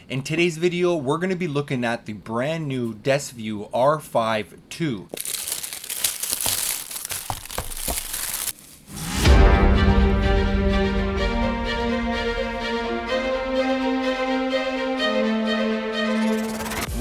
In today's video, we're going to be looking at the brand new Desview R5II.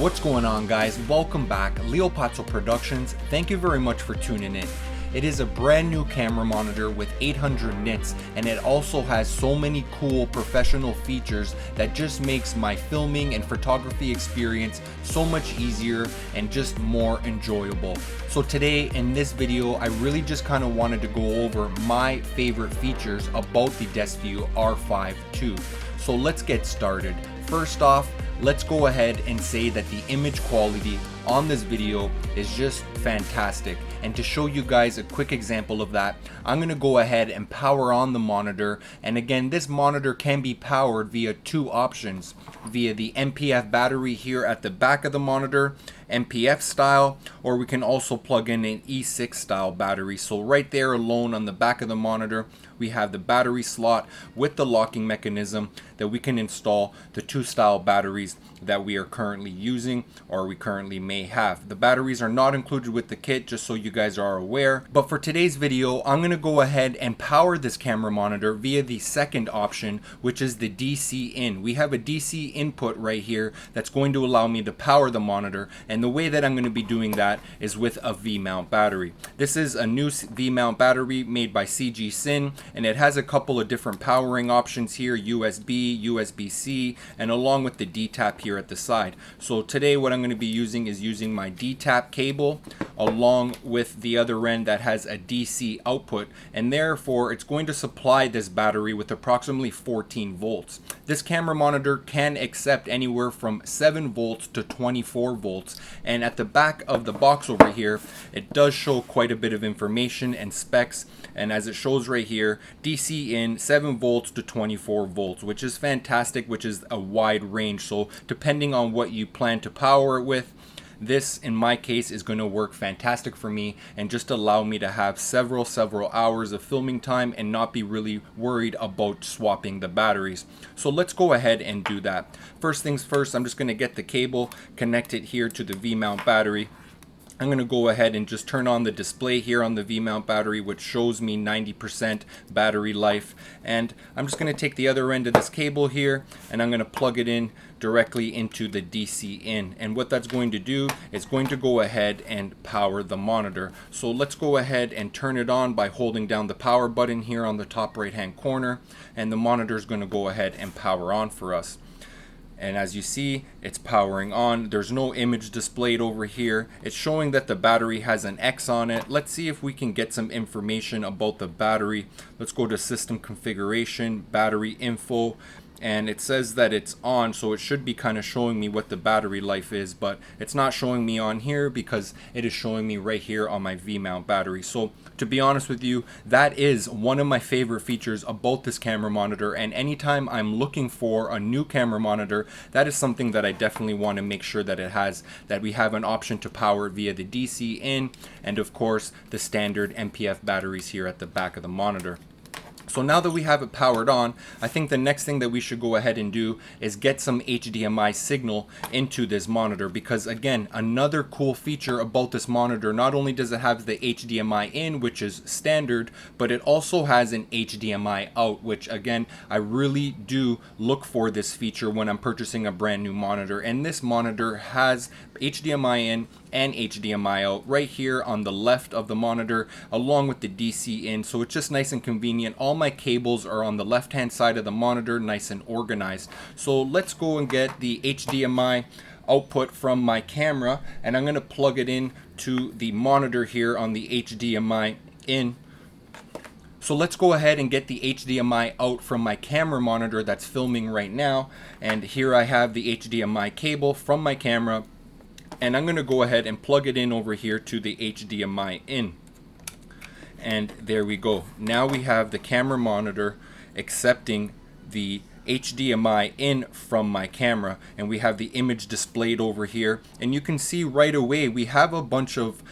What's going on, guys? Welcome back. Leopazzo Productions. Thank you very much for tuning in. It is a brand new camera monitor with 800 nits, and it also has so many cool professional features that just makes my filming and photography experience so much easier and just more enjoyable. So today in this video, I really just kind of wanted to go over my favorite features about the Desview R5II. So let's get started. First off, let's go ahead and say that the image quality on this video is just fantastic. And to show you guys a quick example of that, I'm going to go ahead and power on the monitor. And again, this monitor can be powered via two options, via the MPF battery here at the back of the monitor, MPF style, or we can also plug in an E6 style battery. So right there alone on the back of the monitor, we have the battery slot with the locking mechanism that we can install the two style batteries that we are currently using, or we currently may have. The batteries are not included with the kit, just so you guys are aware. But for today's video, I'm going to go ahead and power this camera monitor via the second option, which is the DC in. We have a DC input right here that's going to allow me to power the monitor, and the way that I'm going to be doing that is with a V-mount battery. This is a new V-mount battery made by CG Cin, and it has a couple of different powering options here, USB, USB-C, and along with the D-tap here at the side. So today what I'm going to be using is using my D-tap cable along with the other end that has a DC output, and therefore it's going to supply this battery with approximately 14 volts. This camera monitor can accept anywhere from 7 volts to 24 volts, and at the back of the box over here it does show quite a bit of information and specs, and as it shows right here, DC in 7 volts to 24 volts, which is fantastic, which is a wide range. So depending on what you plan to power it with, this in my case is going to work fantastic for me and just allow me to have several hours of filming time and not be really worried about swapping the batteries. So let's go ahead and do that. First things first, I'm just going to get the cable connected here to the V-mount battery. I'm going to go ahead and just turn on the display here on the V-mount battery, which shows me 90% battery life. And I'm just going to take the other end of this cable here and I'm going to plug it in directly into the DC in. And what that's going to do is going to go ahead and power the monitor. So let's go ahead and turn it on by holding down the power button here on the top right hand corner. And the monitor is going to go ahead and power on for us. And as you see, it's powering on. There's no image displayed over here. It's showing that the battery has an X on it. Let's see if we can get some information about the battery. Let's go to system configuration, battery info, and it says that it's on, so it should be kind of showing me what the battery life is, but it's not showing me on here because it is showing me right here on my V-mount battery. So to be honest with you, that is one of my favorite features about this camera monitor, and anytime I'm looking for a new camera monitor, that is something that I definitely want to make sure that it has, that we have an option to power it via the DC in, and of course the standard MPF batteries here at the back of the monitor. So now that we have it powered on, I think the next thing that we should go ahead and do is get some HDMI signal into this monitor, because again, another cool feature about this monitor, not only does it have the HDMI in, which is standard, but it also has an HDMI out, which again, I really do look for this feature when I'm purchasing a brand new monitor. And this monitor has HDMI in and HDMI out right here on the left of the monitor, along with the DC in. So it's just nice and convenient. All my cables are on the left hand side of the monitor, nice and organized. So let's go and get the HDMI output from my camera, and I'm going to plug it in to the monitor here on the HDMI in. So let's go ahead and get the HDMI out from my camera monitor that's filming right now. And here I have the HDMI cable from my camera, and I'm going to go ahead and plug it in over here to the HDMI in. And there we go. Now we have the camera monitor accepting the HDMI in from my camera, and we have the image displayed over here, and you can see right away we have a bunch of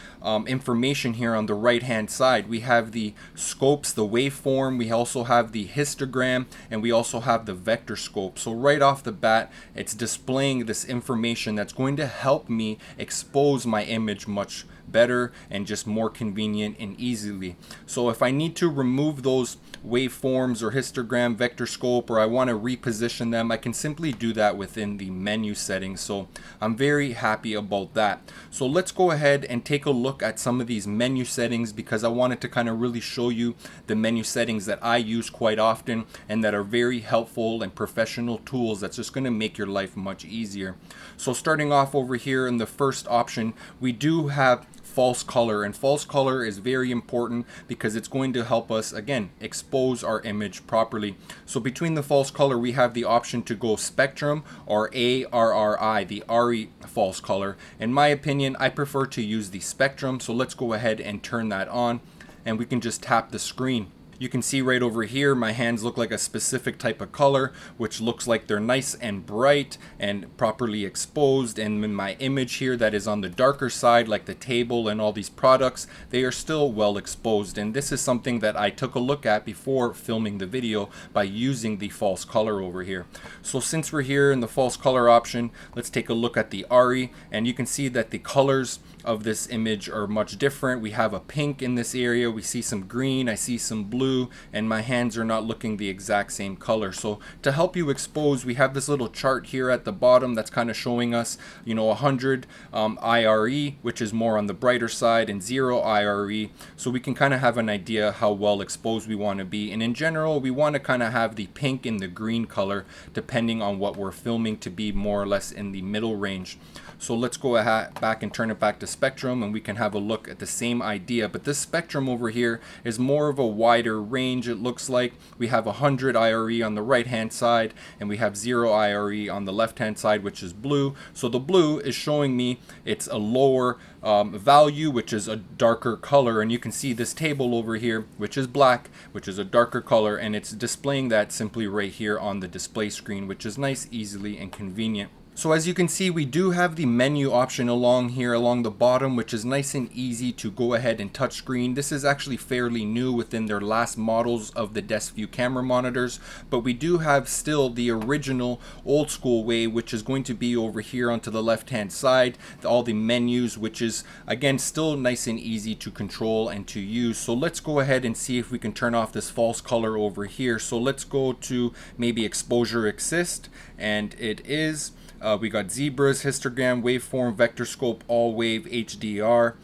information here on the right hand side. We have the scopes, the waveform, we also have the histogram, and we also have the vector scope. So right off the bat, it's displaying this information that's going to help me expose my image much better and just more convenient and easily. So if I need to remove those waveforms or histogram, vector scope, or I want to reposition them, I can simply do that within the menu settings. So I'm very happy about that. So let's go ahead and take a look at some of these menu settings, because I wanted to kind of really show you the menu settings that I use quite often and that are very helpful and professional tools that's just going to make your life much easier. So starting off over here in the first option, we do have false color, and false color is very important because it's going to help us again expose our image properly. So between the false color, we have the option to go spectrum or ARRI, the RE false color. In my opinion, I prefer to use the spectrum, so let's go ahead and turn that on, and we can just tap the screen. You can see right over here my hands look like a specific type of color, which looks like they're nice and bright and properly exposed. And in my image here that is on the darker side, like the table and all these products, they are still well exposed. And this is something that I took a look at before filming the video by using the false color over here. So since we're here in the false color option, let's take a look at the RE, and you can see that the colors of this image are much different. We have a pink in this area, we see some green, I see some blue, and my hands are not looking the exact same color. So to help you expose, we have this little chart here at the bottom that's kind of showing us, 100 IRE, which is more on the brighter side, and 0 IRE, so we can kind of have an idea how well exposed we want to be. And in general, we want to kind of have the pink and the green color depending on what we're filming to be more or less in the middle range. So let's go back and turn it back to spectrum, and we can have a look at the same idea. But this spectrum over here is more of a wider range. It looks like we have 100 IRE on the right hand side, and we have 0 IRE on the left hand side, which is blue. So the blue is showing me it's a lower value, which is a darker color. And you can see this table over here, which is black, which is a darker color, and it's displaying that simply right here on the display screen, which is nice, easily, and convenient. So as you can see, we do have the menu option along here along the bottom, which is nice and easy to go ahead and touch screen. This is actually fairly new within their last models of the Desview camera monitors, but we do have still the original old school way, which is going to be over here onto the left hand side, all the menus, which is again still nice and easy to control and to use. So let's go ahead and see if we can turn off this false color over here. So let's go to maybe exposure assist, and it is we got zebras, histogram, waveform, vector scope, all wave, HDR,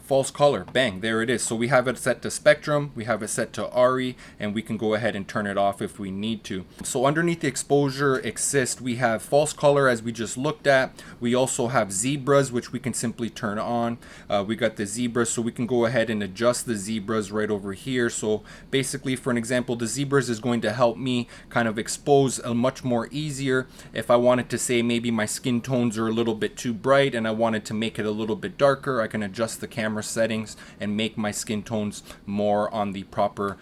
false color, bang, there it is. So we have it set to spectrum, we have it set to RE, and we can go ahead and turn it off if we need to. So underneath the exposure assist, we have false color as we just looked at. We also have zebras, which we can simply turn on. We got the zebras, so we can go ahead and adjust the zebras right over here. So basically, for an example, the zebras is going to help me kind of expose a much more easier if I wanted to say maybe my skin tones are a little bit too bright and I wanted to make it a little bit darker. I can adjust the camera settings and make my skin tones more on the proper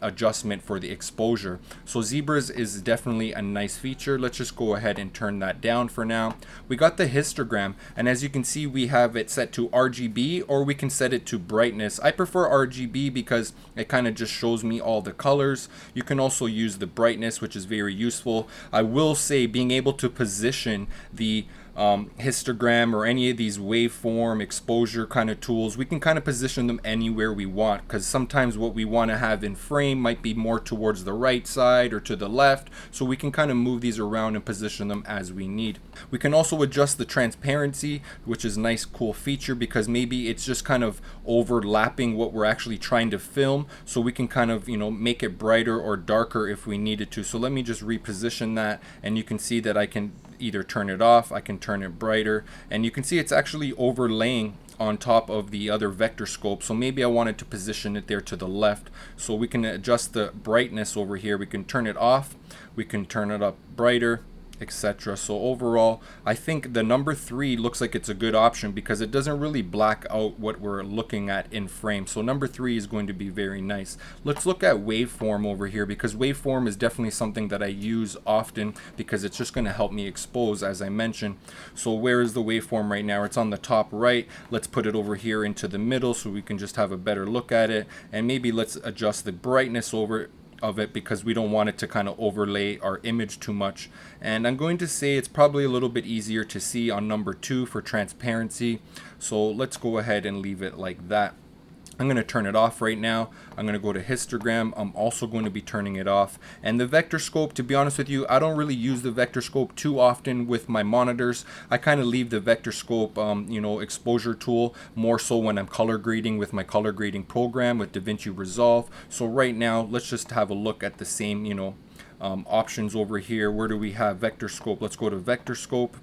adjustment for the exposure. So zebras is definitely a nice feature. Let's just go ahead and turn that down for now. We got the histogram, and as you can see, we have it set to RGB, or we can set it to brightness. I prefer RGB because it kind of just shows me all the colors. You can also use the brightness, which is very useful. I will say being able to position the histogram or any of these waveform exposure kind of tools, we can kind of position them anywhere we want, because sometimes what we want to have in frame might be more towards the right side or to the left, so we can kind of move these around and position them as we need. We can also adjust the transparency, which is a nice cool feature because maybe it's just kind of overlapping what we're actually trying to film, so we can kind of make it brighter or darker if we needed to. So let me just reposition that, and you can see that I can either turn it off, I can turn it brighter, and you can see it's actually overlaying on top of the other vector scope. So maybe I wanted to position it there to the left, so we can adjust the brightness over here. We can turn it off, we can turn it up brighter, etc. So overall, I think the number 3 looks like it's a good option because it doesn't really black out what we're looking at in frame. So number 3 is going to be very nice. Let's look at waveform over here, because waveform is definitely something that I use often because it's just going to help me expose, as I mentioned. So where is the waveform right now? It's on the top right. Let's put it over here into the middle so we can just have a better look at it, and maybe let's adjust the brightness of it because we don't want it to kind of overlay our image too much. And I'm going to say it's probably a little bit easier to see on number 2 for transparency. So let's go ahead and leave it like that. I'm going to turn it off right now. I'm going to go to histogram. I'm also going to be turning it off. And the vector scope, to be honest with you, I don't really use the vector scope too often with my monitors. I kind of leave the vector scope, exposure tool more so when I'm color grading with my color grading program with DaVinci Resolve. So right now, let's just have a look at the same, options over here. Where do we have vector scope? Let's go to vector scope.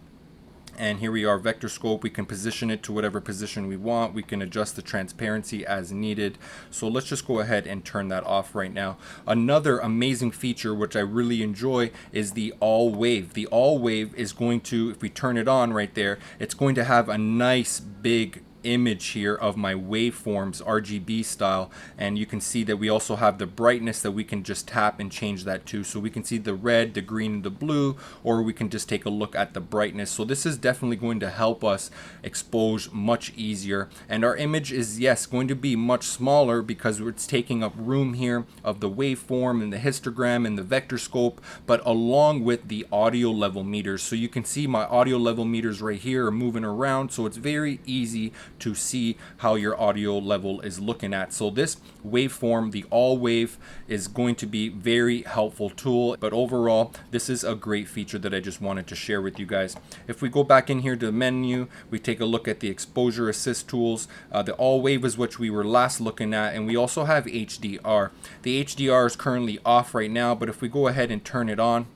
And here we are, vector scope. We can position it to whatever position we want. We can adjust the transparency as needed. So let's just go ahead and turn that off right now. Another amazing feature which I really enjoy is the all wave. The all wave is going to, if we turn it on right there, it's going to have a nice big image here of my waveforms RGB style, and you can see that we also have the brightness that we can just tap and change that to, so we can see the red, the green, the blue, or we can just take a look at the brightness. So this is definitely going to help us expose much easier, and our image is, yes, going to be much smaller because it's taking up room here of the waveform and the histogram and the vector scope, but along with the audio level meters. So you can see my audio level meters right here are moving around, so it's very easy to see how your audio level is looking at. So this waveform, the all wave, is going to be very helpful tool, but overall this is a great feature that I just wanted to share with you guys. If we go back in here to the menu, we take a look at the exposure assist tools. The all wave is what we were last looking at, and we also have HDR. The HDR is currently off right now, but if we go ahead and turn it on,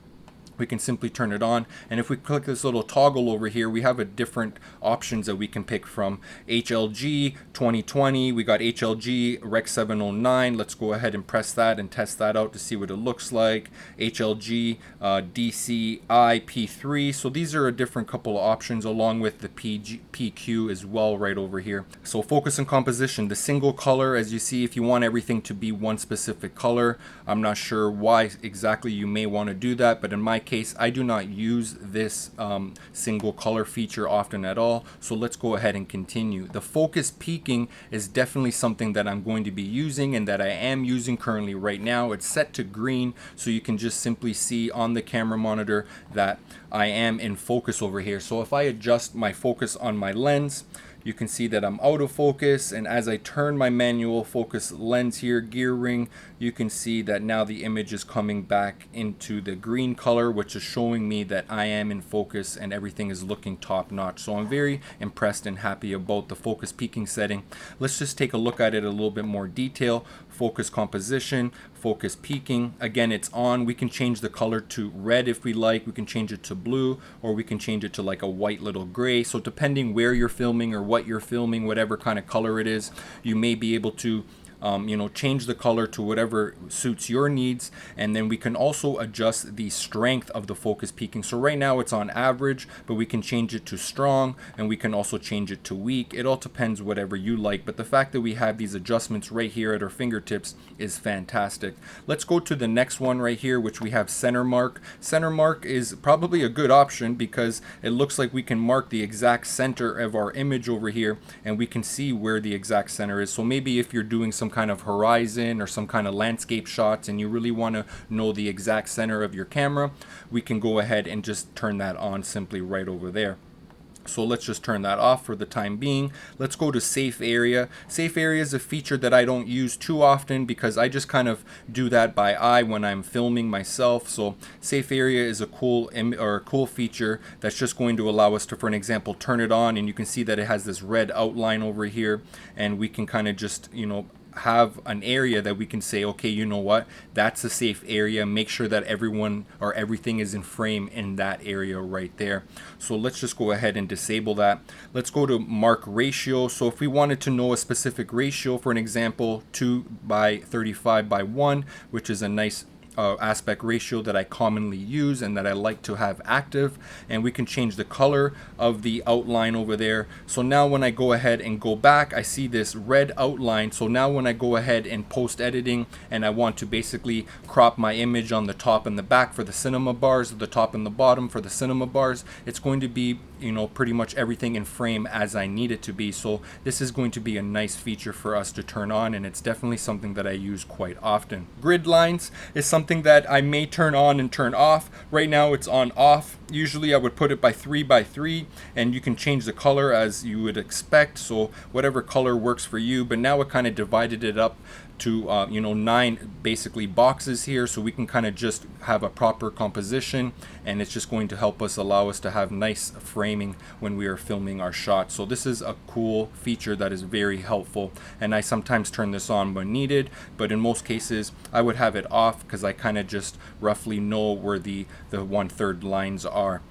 we can simply turn it on, and if we click this little toggle over here, we have a different options that we can pick from. HLG 2020, we got HLG Rec 709. Let's go ahead and press that and test that out to see what it looks like. HLG DCI P3. So these are a different couple of options, along with the PQ as well right over here. So focus and composition, the single color, as you see, if you want everything to be one specific color. I'm not sure why exactly you may want to do that, but in my case, I do not use this single color feature often at all. So let's go ahead and continue. The focus peaking is definitely something that I'm going to be using and that I am using currently right now. It's set to green, so you can just simply see on the camera monitor that I am in focus over here. So if I adjust my focus on my lens, you can see that I'm out of focus, and as I turn my manual focus lens here, gear ring, you can see that now the image is coming back into the green color, which is showing me that I am in focus and everything is looking top notch. So I'm very impressed and happy about the focus peaking setting. Let's just take a look at it a little bit more detail. Focus composition, focus peaking, again, it's on. We can change the color to red if we like, we can change it to blue, or we can change it to like a white little gray. So depending where you're filming or what you're filming, whatever kind of color it is, you may be able to change the color to whatever suits your needs. And then we can also adjust the strength of the focus peaking. So right now it's on average, but we can change it to strong, and we can also change it to weak. It all depends whatever you like, but the fact that we have these adjustments right here at our fingertips is fantastic. Let's go to the next one right here, which we have center mark. Center mark is probably a good option because it looks like we can mark the exact center of our image over here, and we can see where the exact center is. So maybe if you're doing some kind of horizon or some kind of landscape shots and you really want to know the exact center of your camera, we can go ahead and just turn that on simply right over there. So let's just turn that off for the time being. Let's go to safe area. Safe area is a feature that I don't use too often because I just kind of do that by eye when I'm filming myself. So safe area is a cool feature that's just going to allow us to, for an example, turn it on, and you can see that it has this red outline over here, and we can kind of just, have an area that we can say, okay, you know what, that's a safe area. Make sure that everyone or everything is in frame in that area right there. So let's just go ahead and disable that. Let's go to mark ratio. So if we wanted to know a specific ratio, for an example, 2:35:1, which is a nice aspect ratio that I commonly use and that I like to have active, and we can change the color of the outline over there. So now when I go ahead and go back, I see this red outline. So now when I go ahead and post editing and I want to basically crop my image on the top and the back for the cinema bars, the top and the bottom for the cinema bars, it's going to be, you know, pretty much everything in frame as I need it to be. So this is going to be a nice feature for us to turn on, and it's definitely something that I use quite often. Grid lines is something that I may turn on and turn off. Right now it's on off. Usually I would put it by 3x3, and you can change the color as you would expect, so whatever color works for you. But now it kind of divided it up to you know, 9 basically boxes here, so we can kind of just have a proper composition, and it's just going to help us, allow us to have nice framing when we are filming our shots. So this is a cool feature that is very helpful, and I sometimes turn this on when needed, but in most cases I would have it off because I kind of just roughly know where the 1/3 lines are.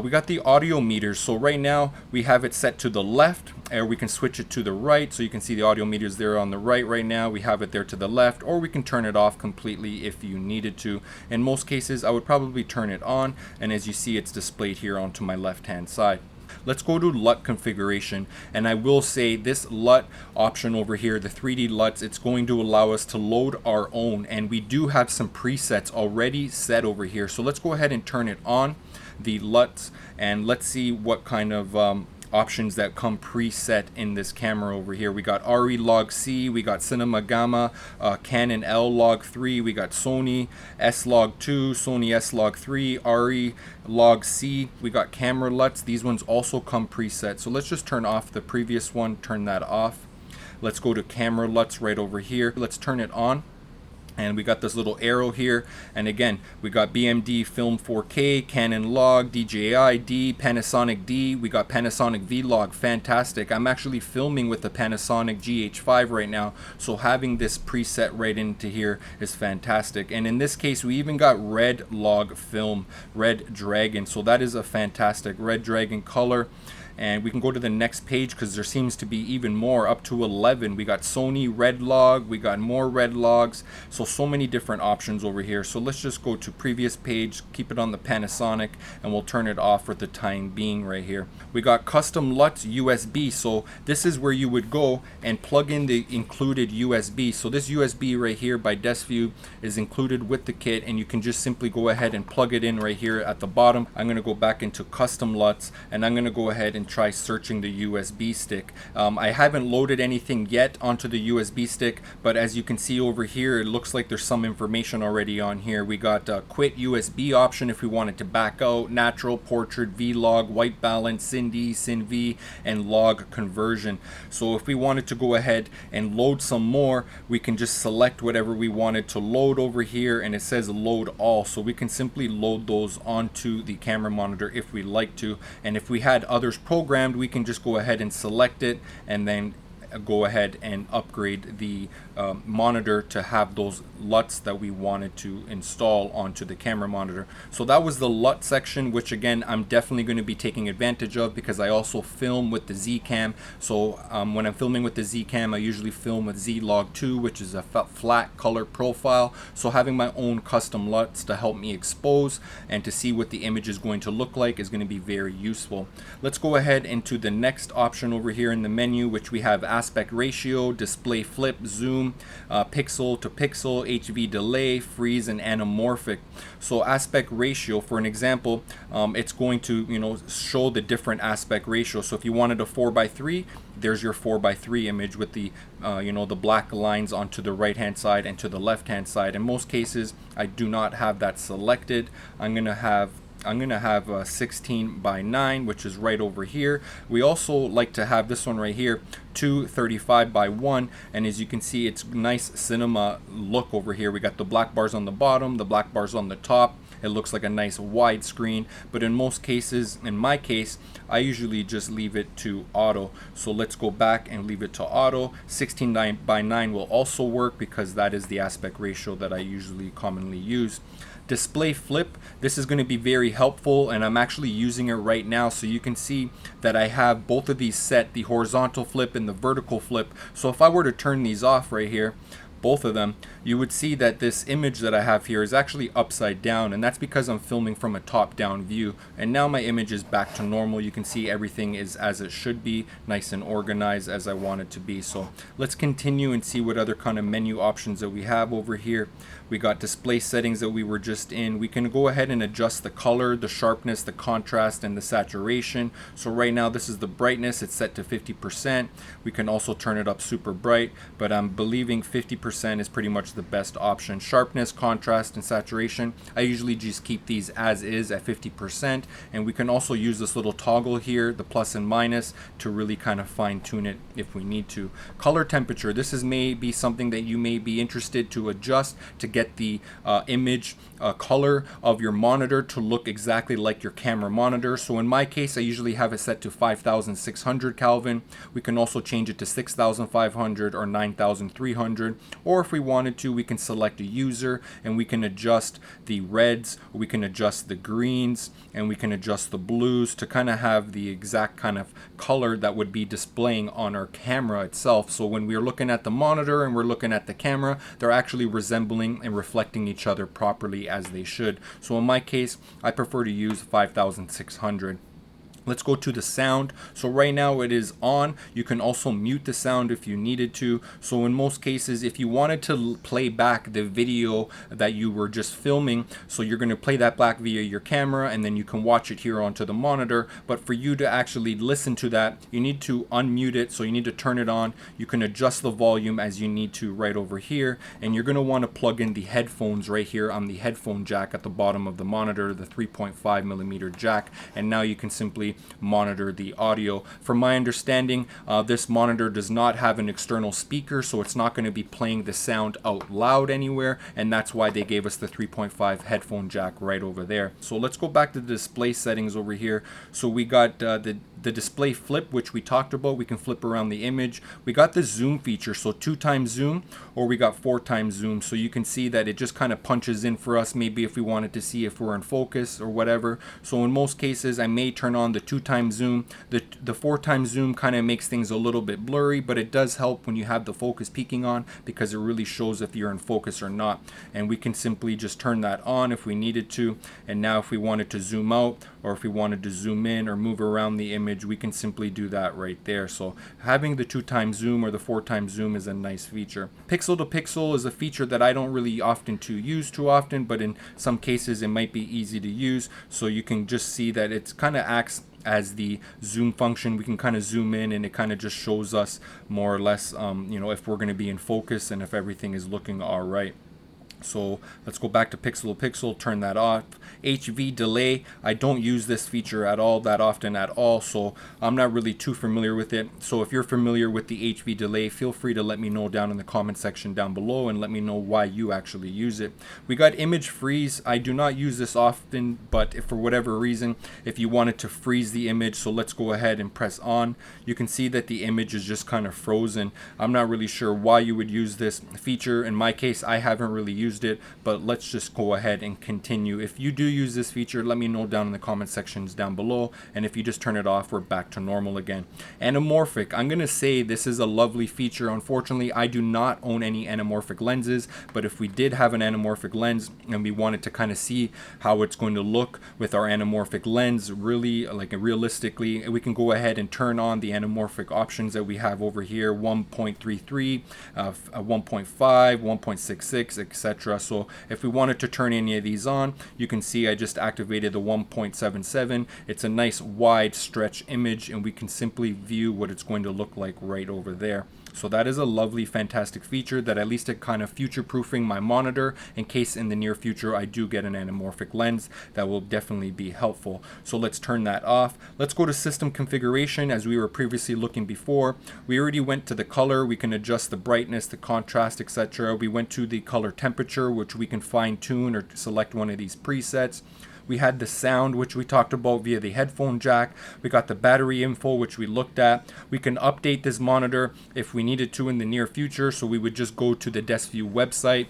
We got the audio meters. So right now we have it set to the left, or we can switch it to the right. So you can see the audio meters there on the right now. We have it there to the left, or we can turn it off completely if you needed to. In most cases I would probably turn it on, and as you see, it's displayed here onto my left hand side. Let's go to LUT configuration, and I will say this LUT option over here, the 3D LUTs, it's going to allow us to load our own, and we do have some presets already set over here. So let's go ahead and turn it on, the LUTs, and let's see what kind of options that come preset in this camera over here. We got RE Log C, we got Cinema Gamma, Canon L Log 3, we got Sony S Log 2, Sony S Log 3, RE Log C, we got camera LUTs. These ones also come preset. So let's just turn off the previous one, turn that off. Let's go to camera LUTs right over here. Let's turn it on. And we got this little arrow here, and again we got BMD Film 4K, Canon Log, DJI D, Panasonic D, we got Panasonic Vlog. Fantastic. I'm actually filming with the Panasonic GH5 right now, so having this preset right into here is fantastic. And in this case we even got Red Log Film, Red Dragon, so that is a fantastic Red Dragon color. And we can go to the next page because there seems to be even more, up to 11. We got Sony Red Log, we got more Red Logs, so many different options over here. So let's just go to previous page, keep it on the Panasonic, and we'll turn it off for the time being right here. We got custom LUTs USB, so this is where you would go and plug in the included USB. So this USB right here by Desview is included with the kit, and you can just simply go ahead and plug it in right here at the bottom. I'm going to go back into custom LUTs, and I'm going to go ahead and try searching the USB stick. I haven't loaded anything yet onto the USB stick, but as you can see over here, it looks like there's some information already on here. We got quit USB option if we wanted to back out, natural, portrait, Vlog, white balance, Cindy, Cinv, and log conversion. So if we wanted to go ahead and load some more, we can just select whatever we wanted to load over here, and it says load all, so we can simply load those onto the camera monitor if we like to. And if we had others programmed, we can just go ahead and select it and then go ahead and upgrade the monitor to have those LUTs that we wanted to install onto the camera monitor. So that was the LUT section, which again I'm definitely going to be taking advantage of because I also film with the Z-Cam. So when I'm filming with the Z-Cam, I usually film with Z-Log 2, which is a flat color profile. So having my own custom LUTs to help me expose and to see what the image is going to look like is going to be very useful. Let's go ahead into the next option over here in the menu, which we have aspect ratio, display flip, zoom, pixel to pixel, HV delay, freeze, and anamorphic. So aspect ratio, for an example, it's going to, you know, show the different aspect ratio. So if you wanted a 4:3, there's your 4:3 image with the you know, the black lines onto the right hand side and to the left hand side. In most cases I do not have that selected. I'm gonna have 16:9, which is right over here. We also like to have this one right here, 235:1, and as you can see, it's nice cinema look over here. We got the black bars on the bottom, the black bars on the top. It looks like a nice wide screen, but in most cases, in my case, I usually just leave it to auto. So let's go back and leave it to auto. 16:9 will also work because that is the aspect ratio that I usually commonly use. Display flip, this is going to be very helpful, and I'm actually using it right now. So you can see that I have both of these set, the horizontal flip and the vertical flip. So if I were to turn these off right here, both of them, you would see that this image that I have here is actually upside down, and that's because I'm filming from a top-down view. And now my image is back to normal. You can see everything is as it should be, nice and organized as I want it to be. So let's continue and see what other kind of menu options that we have over here. We got display settings that we were just in. We can go ahead and adjust the color, the sharpness, the contrast, and the saturation. So right now this is the brightness, it's set to 50%. We can also turn it up super bright, but I'm believing 50% is pretty much the best option. Sharpness, contrast, and saturation, I usually just keep these as is at 50%, and we can also use this little toggle here, the plus and minus, to really kind of fine tune it if we need to. Color temperature, this is maybe something that you may be interested to adjust to get the image color of your monitor to look exactly like your camera monitor. So in my case, I usually have it set to 5600 Kelvin. We can also change it to 6500 or 9300, or if we wanted to, we can select a user and we can adjust the reds, we can adjust the greens, and we can adjust the blues to kind of have the exact kind of color that would be displaying on our camera itself. So when we're looking at the monitor and we're looking at the camera, they're actually resembling and reflecting each other properly as they should. So in my case, I prefer to use 5600. Let's go to the sound. So right now it is on. You can also mute the sound if you needed to. So in most cases, if you wanted to play back the video that you were just filming, so you're going to play that back via your camera and then you can watch it here onto the monitor. But for you to actually listen to that, you need to unmute it. So you need to turn it on. You can adjust the volume as you need to right over here. And you're going to want to plug in the headphones right here on the headphone jack at the bottom of the monitor, the 3.5mm jack. And now you can simply monitor the audio. From my understanding, this monitor does not have an external speaker, so it's not going to be playing the sound out loud anywhere, and that's why they gave us the 3.5 headphone jack right over there. So let's go back to the display settings over here. So we got the display flip, which we talked about. We can flip around the image. We got the zoom feature, so 2x zoom, or we got 4x zoom. So you can see that it just kind of punches in for us, maybe if we wanted to see if we're in focus or whatever. So in most cases, I may turn on the 2x zoom. The 4x zoom kind of makes things a little bit blurry, but it does help when you have the focus peaking on, because it really shows if you're in focus or not. And we can simply just turn that on if we needed to. And now if we wanted to zoom out, or if we wanted to zoom in or move around the image, we can simply do that right there. So having the 2x zoom or the 4x zoom is a nice feature. Pixel to pixel is a feature that I don't really use too often, but in some cases it might be easy to use. So you can just see that it's kind of acts as the zoom function. We can kind of zoom in and it kind of just shows us more or less if we're going to be in focus and if everything is looking all right. So let's go back to pixel to pixel, turn that off. HV delay, I don't use this feature at all that often at all, so I'm not really too familiar with it. So if you're familiar with the HV delay, feel free to let me know down in the comment section down below and let me know why you actually use it. We got image freeze. I do not use this often, but if for whatever reason, if you wanted to freeze the image, so let's go ahead and press on. You can see that the image is just kind of frozen. I'm not really sure why you would use this feature. In my case, I haven't really used it, but let's just go ahead and continue. If you do use this feature, let me know down in the comment sections down below, and if you just turn it off, we're back to normal again. Anamorphic, I'm gonna say this is a lovely feature. Unfortunately, I do not own any anamorphic lenses, but if we did have an anamorphic lens and we wanted to kind of see how it's going to look with our anamorphic lens, really like realistically, we can go ahead and turn on the anamorphic options that we have over here, 1.33, 1.5, 1.66, etc. So if we wanted to turn any of these on, you can see I just activated the 1.77. It's a nice wide stretch image, and we can simply view what it's going to look like right over there. So that is a lovely, fantastic feature that at least it kind of future-proofing my monitor in case in the near future I do get an anamorphic lens. That will definitely be helpful. So let's turn that off. Let's go to system configuration as we were previously looking before. We already went to the color. We can adjust the brightness, the contrast, etc. We went to the color temperature, which we can fine-tune or select one of these presets. We had the sound, which we talked about via the headphone jack. We got the battery info, which we looked at. We can update this monitor if we needed to in the near future. So we would just go to the Deskview website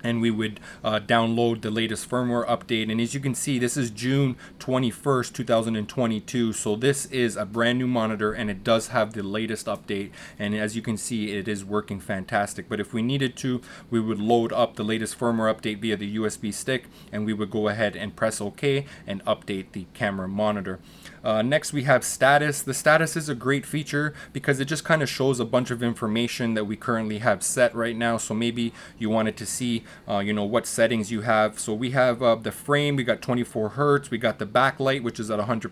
and we would download the latest firmware update. And as you can see, this is June 21st, 2022. So this is a brand new monitor, and it does have the latest update. And as you can see, it is working fantastic. But if we needed to, we would load up the latest firmware update via the USB stick, and we would go ahead and press OK and update the camera monitor. Next we have status. The status is a great feature because it just kind of shows a bunch of information that we currently have set right now. So maybe you wanted to see you know, what settings you have. So we have the frame, we got 24 Hertz, we got the backlight, which is at 100%,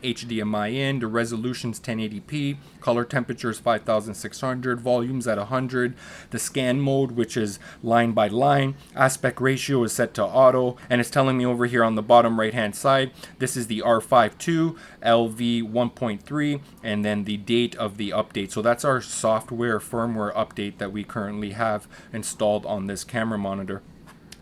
HDMI in, the resolution's 1080p, color temperature is 5600, volume's at 100, the scan mode, which is line by line, aspect ratio is set to auto, and it's telling me over here on the bottom right hand side, this is the R5II LV 1.3, and then the date of the update. So that's our software firmware update that we currently have installed on this camera monitor.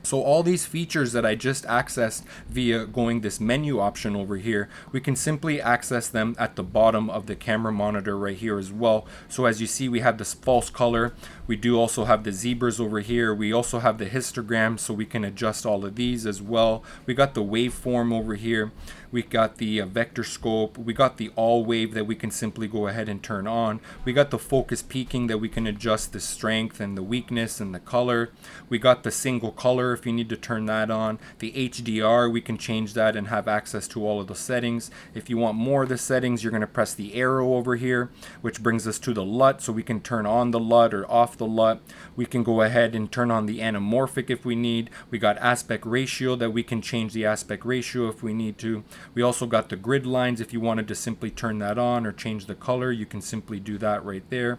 So all these features that I just accessed via going this menu option over here, we can simply access them at the bottom of the camera monitor right here as well. So as you see, we have this false color. We do also have the zebras over here. We also have the histogram, so we can adjust all of these as well. We got the waveform over here. We got the vector scope. We got the all wave that we can simply go ahead and turn on. We got the focus peaking that we can adjust the strength and the weakness and the color. We got the single color if you need to turn that on. The HDR, we can change that and have access to all of the settings. If you want more of the settings, you're going to press the arrow over here, which brings us to the LUT, so we can turn on the LUT or off the LUT. We can go ahead and turn on the anamorphic if we need. We got aspect ratio that we can change the aspect ratio if we need to. We also got the grid lines. If you wanted to simply turn that on or change the color, you can simply do that right there.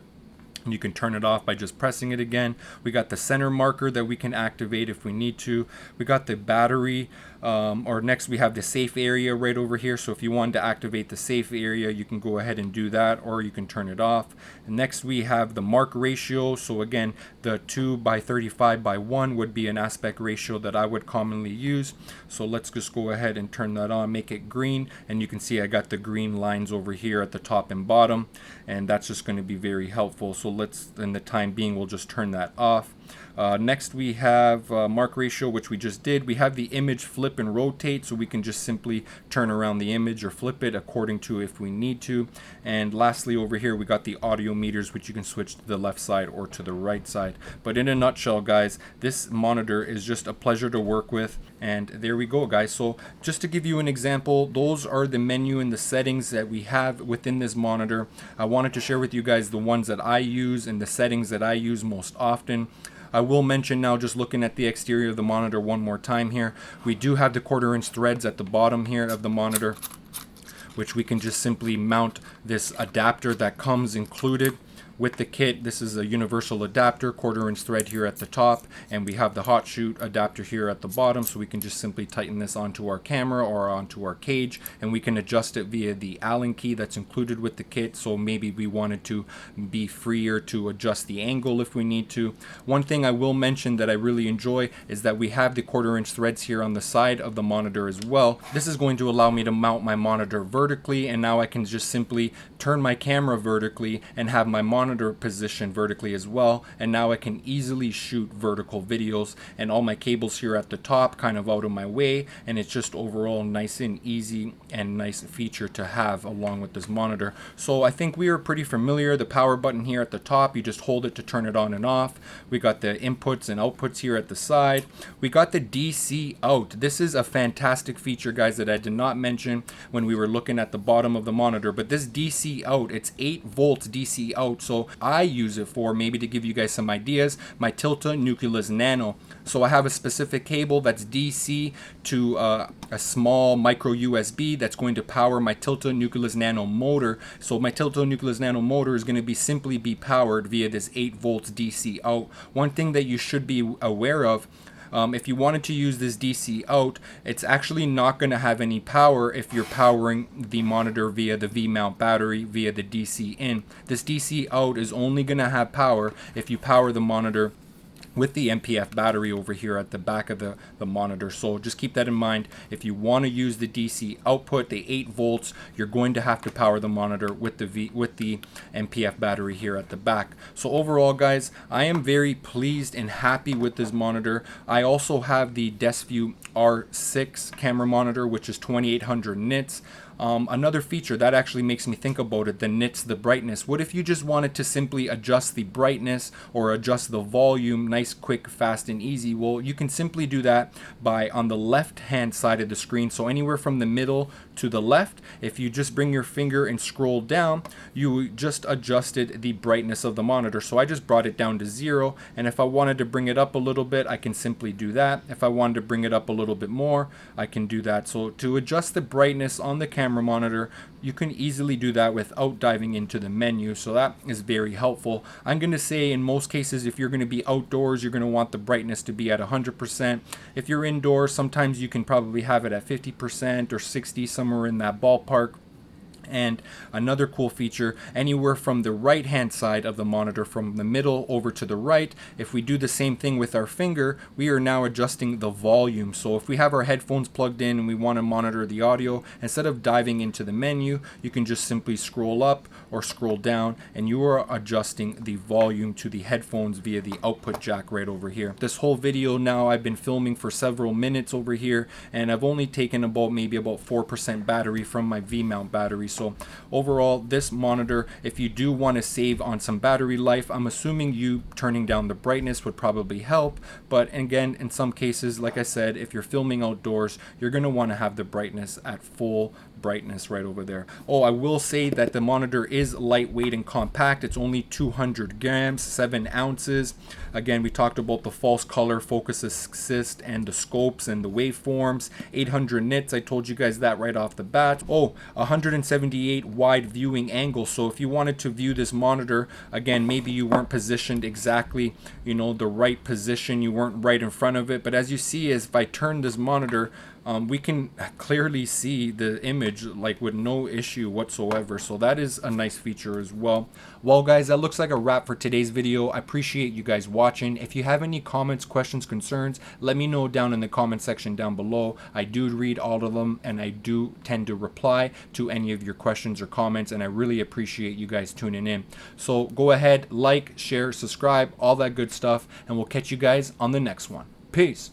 And you can turn it off by just pressing it again. We got the center marker that we can activate if we need to. We got the battery, or next we have the safe area right over here. So if you wanted to activate the safe area, you can go ahead and do that, or you can turn it off. And next we have the mark ratio. So again, the 2:35:1 would be an aspect ratio that I would commonly use. So let's just go ahead and turn that on, make it green, and you can see I got the green lines over here at the top and bottom, and that's just going to be very helpful. So let's, in the time being, we'll just turn that off. Next we have mark ratio, which we just did. We have the image flip and rotate, so we can just simply turn around the image or flip it according to if we need to. And lastly over here we got the audio meters, which you can switch to the left side or to the right side. But in a nutshell, guys, this monitor is just a pleasure to work with. And there we go, guys. So just to give you an example, those are the menu and the settings that we have within this monitor. I wanted to share with you guys the ones that I use and the settings that I use most often. I will mention now, just looking at the exterior of the monitor one more time here, we do have the 1/4" threads at the bottom here of the monitor, which we can just simply mount this adapter that comes included with the kit. This is a universal adapter, 1/4" thread here at the top, and we have the hot shoot adapter here at the bottom, so we can just simply tighten this onto our camera or onto our cage, and we can adjust it via the Allen key that's included with the kit. So maybe we wanted to be freer to adjust the angle if we need to. One thing I will mention that I really enjoy is that we have the 1/4" threads here on the side of the monitor as well. This is going to allow me to mount my monitor vertically, and now I can just simply turn my camera vertically and have my monitor position vertically as well, and now I can easily shoot vertical videos, and all my cables here at the top kind of out of my way, and it's just overall nice and easy and nice feature to have along with this monitor. So I think we are pretty familiar. The power button here at the top, you just hold it to turn it on and off. We got the inputs and outputs here at the side. We got the DC out. This is a fantastic feature, guys, that I did not mention when we were looking at the bottom of the monitor, but this DC out, it's 8 volts DC out. So I use it for, maybe to give you guys some ideas, my Tilta Nucleus Nano. So I have a specific cable that's DC to a small micro USB that's going to power my Tilta Nucleus Nano motor. So my Tilta Nucleus Nano motor is going to simply be powered via this 8 volts DC out. One thing that you should be aware of, if you wanted to use this DC out, it's actually not going to have any power if you're powering the monitor via the V-mount battery via the DC in. This DC out is only going to have power if you power the monitor with the MPF battery over here at the back of the monitor. So just keep that in mind. If you want to use the DC output, the 8 volts, you're going to have to power the monitor with the MPF battery here at the back. So overall, guys, I am very pleased and happy with this monitor. I also have the Desview R6 camera monitor, which is 2800 nits. Another feature that actually makes me think about it, the nits, the brightness. What if you just wanted to simply adjust the brightness or adjust the volume, nice, quick, fast, and easy? Well, you can simply do that by on the left hand side of the screen. So anywhere from the middle to the left, if you just bring your finger and scroll down, you just adjusted the brightness of the monitor. So I just brought it down to 0, and if I wanted to bring it up a little bit, I can simply do that. If I wanted to bring it up a little bit more, I can do that. So to adjust the brightness on the camera monitor, you can easily do that without diving into the menu, so that is very helpful. I'm going to say in most cases, if you're going to be outdoors, you're going to want the brightness to be at 100%. If you're indoors, sometimes you can probably have it at 50% or 60, somewhere in that ballpark. And another cool feature, anywhere from the right hand side of the monitor, from the middle over to the right, if we do the same thing with our finger, we are now adjusting the volume. So if we have our headphones plugged in and we want to monitor the audio, instead of diving into the menu, you can just simply scroll up or scroll down, and you are adjusting the volume to the headphones via the output jack right over here. This whole video now I've been filming for several minutes over here, and I've only taken maybe about 4% battery from my V-mount battery. So overall, this monitor, if you do want to save on some battery life, I'm assuming you turning down the brightness would probably help. But again, in some cases, like I said, if you're filming outdoors, you're going to want to have the brightness at full brightness right over there. Oh, I will say that the monitor is lightweight and compact. It's only 200 grams, 7 ounces. Again, we talked about the false color, focus assist, and the scopes and the waveforms. 800 nits, I told you guys that right off the bat. Oh, 178 wide viewing angle. So if you wanted to view this monitor, again, maybe you weren't positioned exactly, the right position, you weren't right in front of it. But as you see, as if I turn this monitor, we can clearly see the image like with no issue whatsoever. So that is a nice feature as well. Well, guys, that looks like a wrap for today's video. I appreciate you guys watching. If you have any comments, questions, concerns, let me know down in the comment section down below. I do read all of them, and I do tend to reply to any of your questions or comments, and I really appreciate you guys tuning in. So go ahead, like, share, subscribe, all that good stuff, and we'll catch you guys on the next one. Peace.